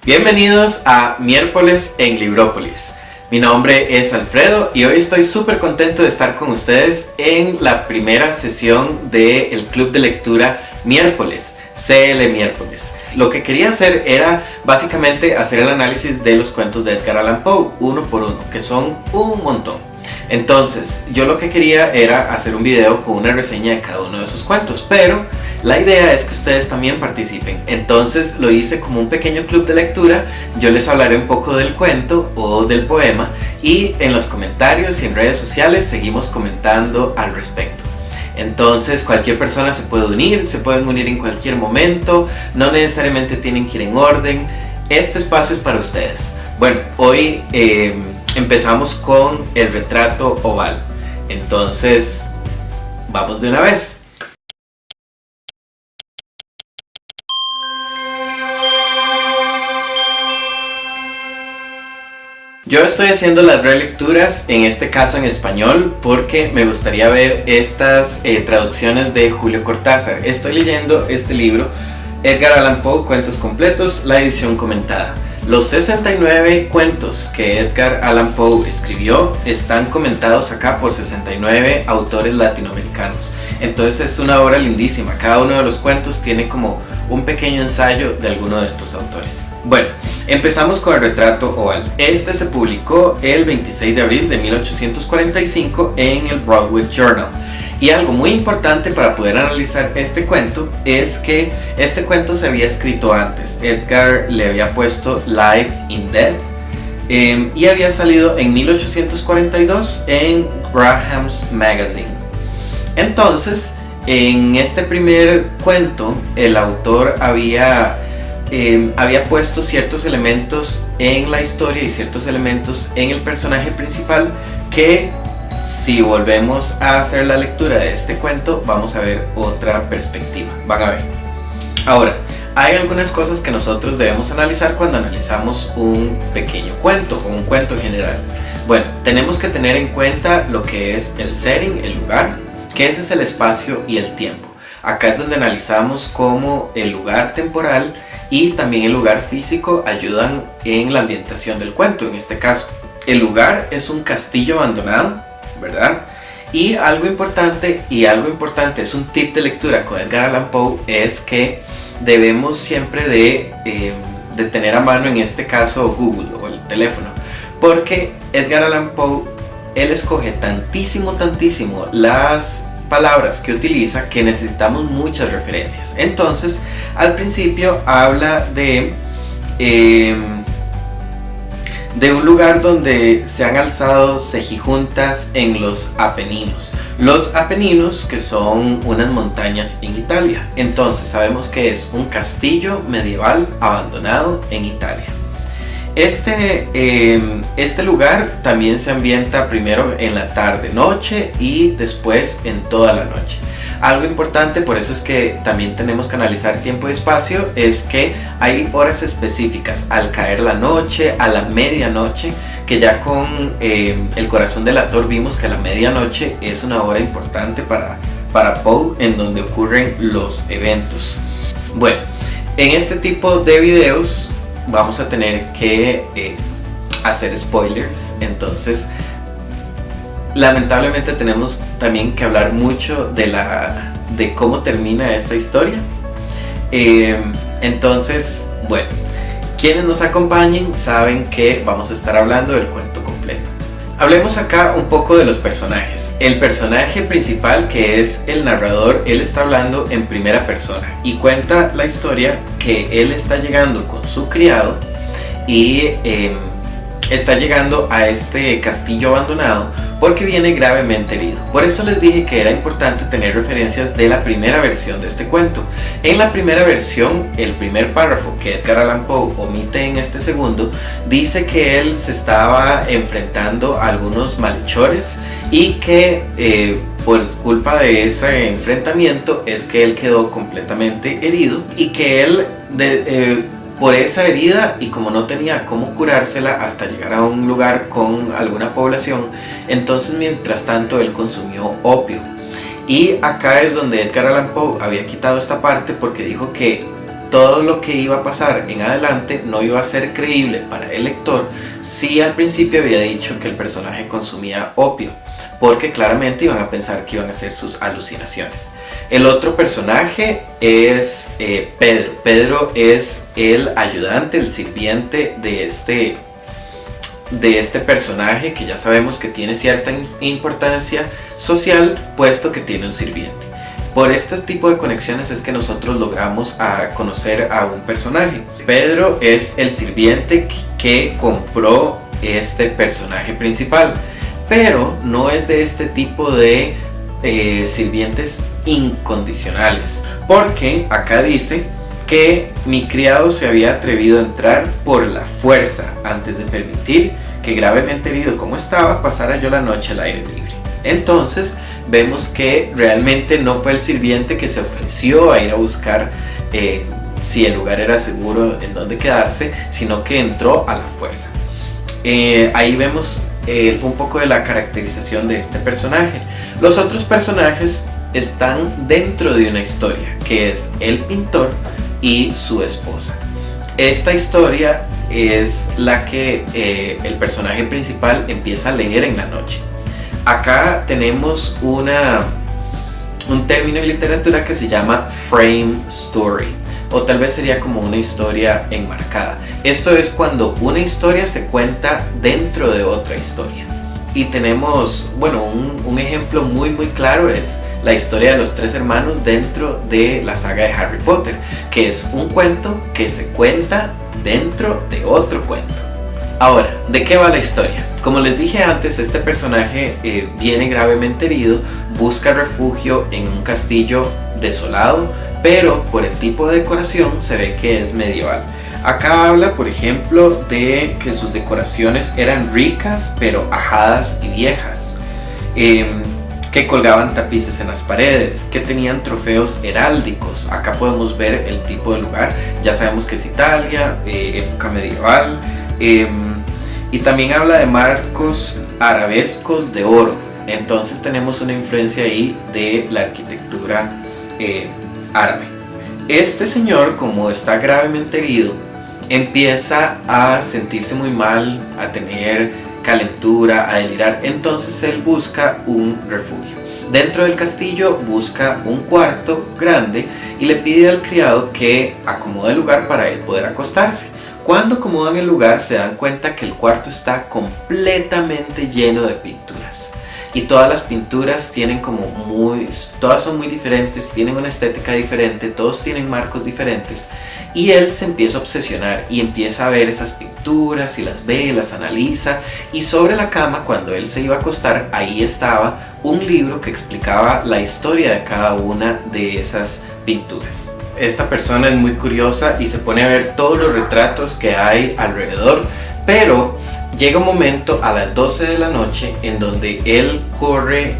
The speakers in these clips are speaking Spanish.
Bienvenidos a Miércoles en Librópolis. Mi nombre es Alfredo y hoy estoy súper contento de estar con ustedes en la primera sesión del Club de Lectura Miércoles, CL Miércoles. Lo que quería hacer era básicamente hacer el análisis de los cuentos de Edgar Allan Poe, uno por uno, que son un montón. Entonces, yo lo que quería era hacer un video con una reseña de cada uno de esos cuentos, pero la idea es que ustedes también participen. Entonces lo hice como un pequeño club de lectura. Yo les hablaré un poco del cuento o del poema y en los comentarios y en redes sociales seguimos comentando al respecto. Entonces cualquier persona se puede unir, se pueden unir en cualquier momento, no necesariamente tienen que ir en orden. Este espacio es para ustedes. Bueno, hoy empezamos con el retrato oval. Entonces, vamos de una vez. Yo estoy haciendo las relecturas, en este caso en español, porque me gustaría ver estas traducciones de Julio Cortázar. Estoy leyendo este libro, Edgar Allan Poe, Cuentos Completos, la edición comentada. Los 69 cuentos que Edgar Allan Poe escribió están comentados acá por 69 autores latinoamericanos. Entonces es una obra lindísima. Cada uno de los cuentos tiene como un pequeño ensayo de alguno de estos autores. Bueno, empezamos con el retrato oval. Este se publicó el 26 de abril de 1845 en el Broadway Journal. Y algo muy importante para poder analizar este cuento es que este cuento se había escrito antes. Edgar le había puesto Life in Death y había salido en 1842 en Graham's Magazine. Entonces, en este primer cuento, el autor había puesto ciertos elementos en la historia y ciertos elementos en el personaje principal que, si volvemos a hacer la lectura de este cuento, vamos a ver otra perspectiva. Van a ver. Ahora, hay algunas cosas que nosotros debemos analizar cuando analizamos un pequeño cuento o un cuento en general. Bueno, tenemos que tener en cuenta lo que es el setting, el lugar, que ese es el espacio y el tiempo. Acá es donde analizamos cómo el lugar temporal y también el lugar físico ayudan en la ambientación del cuento. En este caso, el lugar es un castillo abandonado, ¿verdad? Y algo importante es un tip de lectura con Edgar Allan Poe, es que debemos siempre de tener a mano, en este caso, Google o el teléfono, porque Edgar Allan Poe, él escoge tantísimo las palabras que utiliza que necesitamos muchas referencias. Entonces, al principio habla de un lugar donde se han alzado cejijuntas en los Apeninos. Los Apeninos, que son unas montañas en Italia. Entonces sabemos que es un castillo medieval abandonado en Italia. Este lugar también se ambienta primero en la tarde-noche y después en toda la noche. Algo importante, por eso es que también tenemos que analizar tiempo y espacio, es que hay horas específicas, al caer la noche, a la medianoche, que ya con El corazón del actor vimos que la medianoche es una hora importante para Poe, en donde ocurren los eventos. Bueno, en este tipo de videos vamos a tener que hacer spoilers, entonces lamentablemente tenemos también que hablar mucho de cómo termina esta historia. Entonces, bueno, quienes nos acompañen saben que vamos a estar hablando del cuento completo. Hablemos acá un poco de los personajes. El personaje principal, que es el narrador, él está hablando en primera persona y cuenta la historia que él está llegando con su criado y está llegando a este castillo abandonado porque viene gravemente herido. Por eso les dije que era importante tener referencias de la primera versión de este cuento. En la primera versión, el primer párrafo que Edgar Allan Poe omite en este segundo, dice que él se estaba enfrentando a algunos malhechores y que por culpa de ese enfrentamiento es que él quedó completamente herido y que él por esa herida, y como no tenía cómo curársela hasta llegar a un lugar con alguna población, entonces mientras tanto él consumió opio. Y acá es donde Edgar Allan Poe había quitado esta parte porque dijo que todo lo que iba a pasar en adelante no iba a ser creíble para el lector si al principio había dicho que el personaje consumía opio, porque claramente iban a pensar que iban a ser sus alucinaciones. El otro personaje es Pedro. Pedro es el ayudante, el sirviente de este personaje, que ya sabemos que tiene cierta importancia social, puesto que tiene un sirviente. Por este tipo de conexiones es que nosotros logramos conocer a un personaje. Pedro es el sirviente que compró este personaje principal, pero no es de este tipo de sirvientes incondicionales, porque acá dice que mi criado se había atrevido a entrar por la fuerza antes de permitir que, gravemente herido como estaba, pasara yo la noche al aire libre. Entonces vemos que realmente no fue el sirviente que se ofreció a ir a buscar si el lugar era seguro en donde quedarse, sino que entró a la fuerza. Ahí vemos un poco de la caracterización de este personaje. Los otros personajes están dentro de una historia, que es el pintor y su esposa. Esta historia es la que el personaje principal empieza a leer en la noche. Acá tenemos un término en literatura que se llama frame story, o tal vez sería como una historia enmarcada. Esto es cuando una historia se cuenta dentro de otra historia. Y tenemos, bueno, un ejemplo muy claro es la historia de los tres hermanos dentro de la saga de Harry Potter, que es un cuento que se cuenta dentro de otro cuento. Ahora, ¿de qué va la historia? Como les dije antes, este personaje viene gravemente herido, busca refugio en un castillo desolado, pero por el tipo de decoración se ve que es medieval. Acá habla, por ejemplo, de que sus decoraciones eran ricas, pero ajadas y viejas, que colgaban tapices en las paredes, que tenían trofeos heráldicos. Acá podemos ver el tipo de lugar, ya sabemos que es Italia, época medieval. Y también habla de marcos arabescos de oro. Entonces tenemos una influencia ahí de la arquitectura árabe. Este señor, como está gravemente herido, empieza a sentirse muy mal, a tener calentura, a delirar. Entonces él busca un refugio. Dentro del castillo busca un cuarto grande y le pide al criado que acomode el lugar para él poder acostarse. Cuando acomodan el lugar se dan cuenta que el cuarto está completamente lleno de pinturas. Y todas las pinturas tienen todas son muy diferentes, tienen una estética diferente, todos tienen marcos diferentes. Y él se empieza a obsesionar y empieza a ver esas pinturas y las ve, las analiza. Y sobre la cama, cuando él se iba a acostar, ahí estaba un libro que explicaba la historia de cada una de esas pinturas. Esta persona es muy curiosa y se pone a ver todos los retratos que hay alrededor, pero llega un momento a las 12 de la noche en donde él corre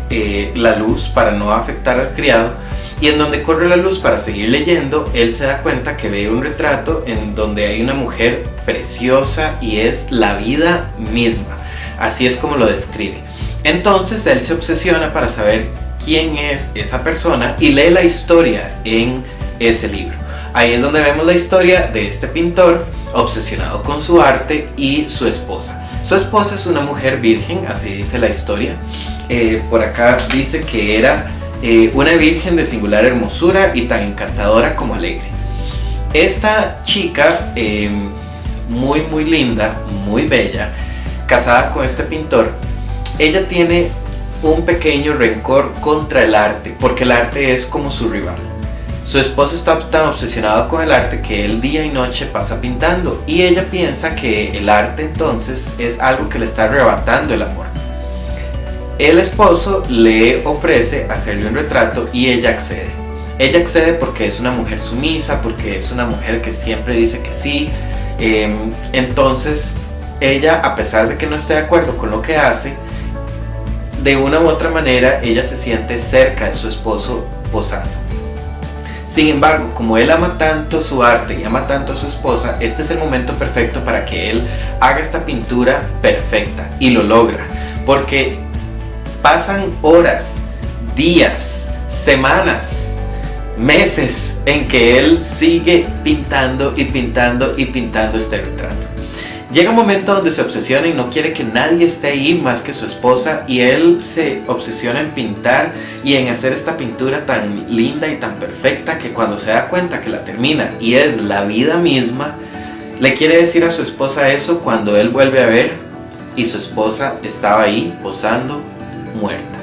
la luz para no afectar al criado, y en donde corre la luz para seguir leyendo, él se da cuenta que ve un retrato en donde hay una mujer preciosa y es la vida misma, así es como lo describe. Entonces él se obsesiona para saber quién es esa persona y lee la historia en ese libro. Ahí es donde vemos la historia de este pintor obsesionado con su arte y su esposa. Su esposa es una mujer virgen, así dice la historia. Por acá dice que era una virgen de singular hermosura y tan encantadora como alegre. Esta chica, muy linda, muy bella, casada con este pintor, ella tiene un pequeño rencor contra el arte, porque el arte es como su rival. Su esposo está tan obsesionado con el arte que él día y noche pasa pintando, y ella piensa que el arte entonces es algo que le está arrebatando el amor. El esposo le ofrece hacerle un retrato y ella accede. Ella accede porque es una mujer sumisa, porque es una mujer que siempre dice que sí. Entonces ella, a pesar de que no esté de acuerdo con lo que hace, de una u otra manera ella se siente cerca de su esposo posando. Sin embargo, como él ama tanto su arte y ama tanto a su esposa, este es el momento perfecto para que él haga esta pintura perfecta, y lo logra, porque pasan horas, días, semanas meses en que él sigue pintando y pintando y pintando este retrato. Llega un momento donde se obsesiona y no quiere que nadie esté ahí más que su esposa, y él se obsesiona en pintar y en hacer esta pintura tan linda y tan perfecta que cuando se da cuenta que la termina y es la vida misma, le quiere decir a su esposa eso cuando él vuelve a ver y su esposa estaba ahí posando muerta.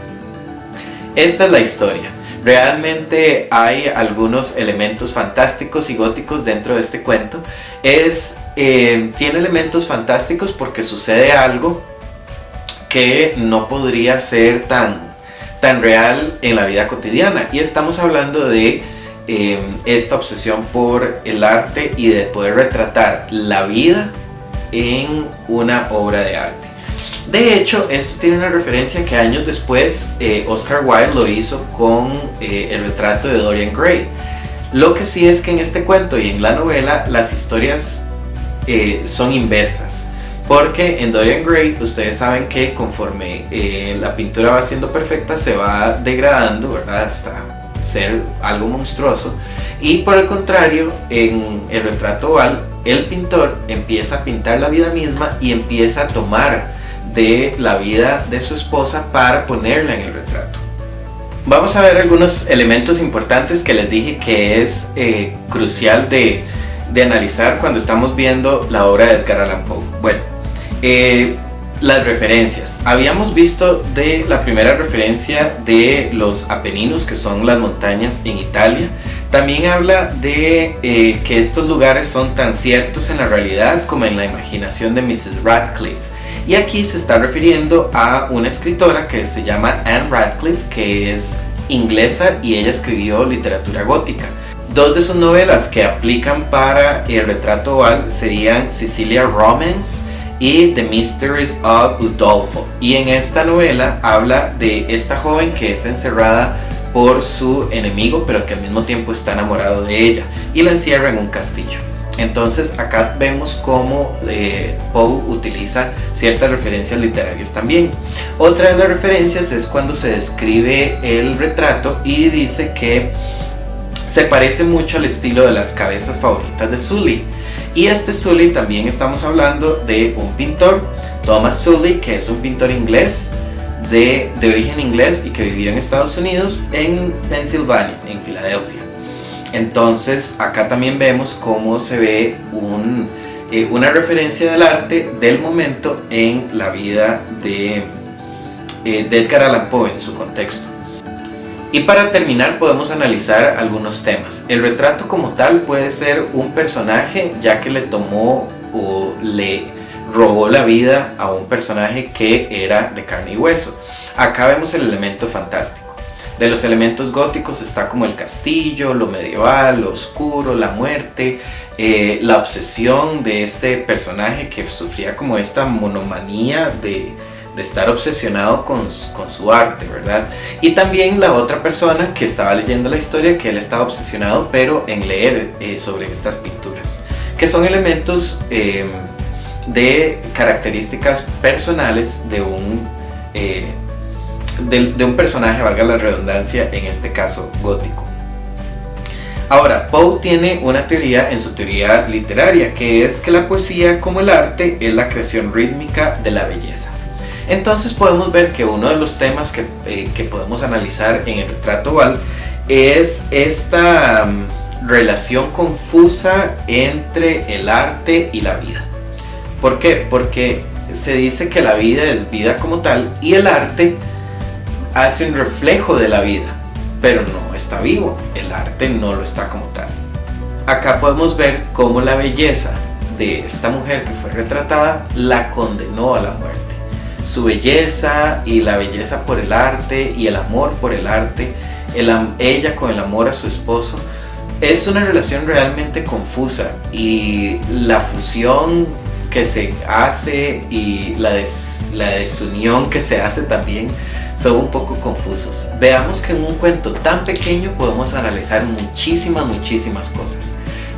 Esta es la historia. Realmente hay algunos elementos fantásticos y góticos dentro de este cuento. Tiene elementos fantásticos porque sucede algo que no podría ser tan real en la vida cotidiana, y estamos hablando de esta obsesión por el arte y de poder retratar la vida en una obra de arte. De hecho, esto tiene una referencia que años después Oscar Wilde lo hizo con el retrato de Dorian Gray. Lo que sí es que en este cuento y en la novela las historias son inversas, porque en Dorian Gray ustedes saben que conforme la pintura va siendo perfecta se va degradando, ¿verdad?, hasta ser algo monstruoso, y por el contrario en el retrato oval el pintor empieza a pintar la vida misma y empieza a tomar de la vida de su esposa para ponerla en el retrato. Vamos a ver algunos elementos importantes que les dije que es crucial de analizar cuando estamos viendo la obra de Edgar Allan Poe. Bueno, las referencias. Habíamos visto de la primera referencia de los Apeninos, que son las montañas en Italia. También habla de que estos lugares son tan ciertos en la realidad como en la imaginación de Mrs. Radcliffe. Y aquí se está refiriendo a una escritora que se llama Anne Radcliffe, que es inglesa y ella escribió literatura gótica. Dos de sus novelas que aplican para el retrato oval serían Cecilia Romance y The Mysteries of Udolpho. Y en esta novela habla de esta joven que es encerrada por su enemigo, pero que al mismo tiempo está enamorado de ella, y la encierra en un castillo. Entonces acá vemos cómo Poe utiliza ciertas referencias literarias también. Otra de las referencias es cuando se describe el retrato y dice que se parece mucho al estilo de las cabezas favoritas de Sully. Y este Sully también estamos hablando de un pintor, Thomas Sully, que es un pintor inglés de origen inglés y que vivió en Estados Unidos, en Pensilvania, en Filadelfia. Entonces acá también vemos cómo se ve una referencia del arte del momento en la vida de Edgar Allan Poe en su contexto. Y para terminar podemos analizar algunos temas. El retrato como tal puede ser un personaje, ya que le tomó o le robó la vida a un personaje que era de carne y hueso. Acá vemos el elemento fantástico. De los elementos góticos está como el castillo, lo medieval, lo oscuro, la muerte, la obsesión de este personaje que sufría como esta monomanía de estar obsesionado con su arte, ¿verdad? Y también la otra persona que estaba leyendo la historia, que él estaba obsesionado pero en leer sobre estas pinturas, que son elementos de características personales de un personaje, valga la redundancia, en este caso gótico. Ahora, Poe tiene una teoría en su teoría literaria, que es que la poesía, como el arte, es la creación rítmica de la belleza. Entonces podemos ver que uno de los temas que podemos analizar en el retrato oval es esta relación confusa entre el arte y la vida. ¿Por qué? Porque se dice que la vida es vida como tal y el arte hace un reflejo de la vida, pero no está vivo, el arte no lo está como tal. Acá podemos ver cómo la belleza de esta mujer que fue retratada la condenó a la muerte. Su belleza y la belleza por el arte y el amor por el arte, ella con el amor a su esposo, es una relación realmente confusa, y la fusión que se hace y la desunión que se hace también son un poco confusos. Veamos que en un cuento tan pequeño podemos analizar muchísimas cosas.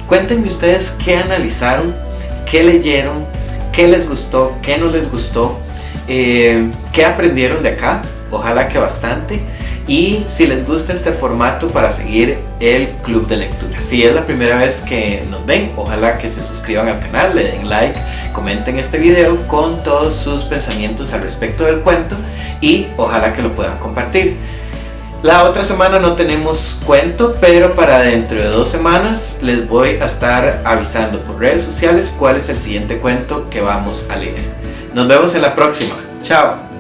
Cuéntenme ustedes qué analizaron, qué leyeron, qué les gustó, qué no les gustó, qué aprendieron de acá, ojalá que bastante. y si les gusta este formato para seguir el club de lectura. Si es la primera vez que nos ven, ojalá que se suscriban al canal, le den like, comenten este video con todos sus pensamientos al respecto del cuento y ojalá que lo puedan compartir. La otra semana no tenemos cuento, pero para dentro de 2 semanas les voy a estar avisando por redes sociales cuál es el siguiente cuento que vamos a leer. Nos vemos en la próxima. Chao.